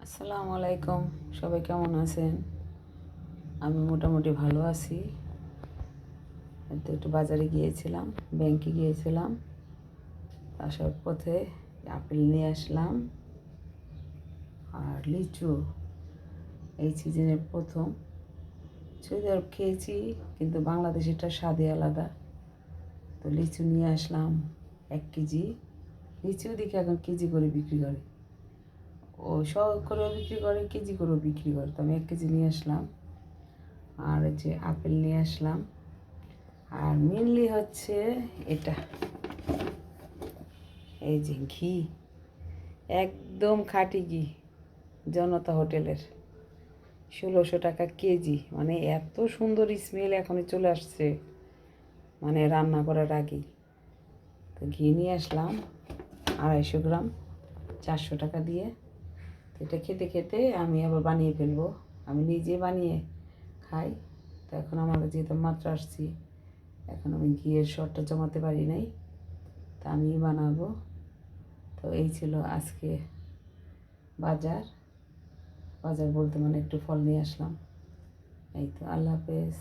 আসসালামু আলাইকুম। সবাই কেমন আছেন? আমি মোটামুটি ভালো আছি। তো একটু বাজারে গিয়েছিলাম, ব্যাংকে গিয়েছিলাম। আসার পথে আপেল নিয়ে আসলাম আর লিচু। এই সিজনের প্রথম সৌদি আরব খেয়েছি, কিন্তু বাংলাদেশেরটা স্বাদই আলাদা। তো লিচু নিয়ে আসলাম 1 কেজি। লিচু দেখে এখন কেজি করে বিক্রি করে, ও শখ করেও বিক্রি করে, কেজি করেও বিক্রি করে। তো আমি 1 কেজি নিয়ে আসলাম। আর এই যে আপেল নিয়ে আসলাম। আর মেনলি হচ্ছে এটা, এই যে ঘি, একদম খাঁটি ঘি, জনতা হোটেলের 1600 টাকা কেজি। মানে এত সুন্দর স্মেল এখনই চলে আসছে, মানে রান্না করার আগেই। তো ঘি নিয়ে আসলাম 250 গ্রাম, 400 টাকা দিয়ে। তো এটা খেতে খেতে আমি আবার বানিয়ে ফেলবো। আমি নিজে বানিয়ে খাই। তো এখন আমার যেহেতু মাত্র আসছি, এখন আমি ঘিয়ের শরটা জমাতে পারি নাই, তা আমিই বানাবো। তো এই ছিল আজকে বাজার। বাজার বলতে মানে একটু ফল নিয়ে আসলাম। এই তো, আল্লাহ হাফেজ।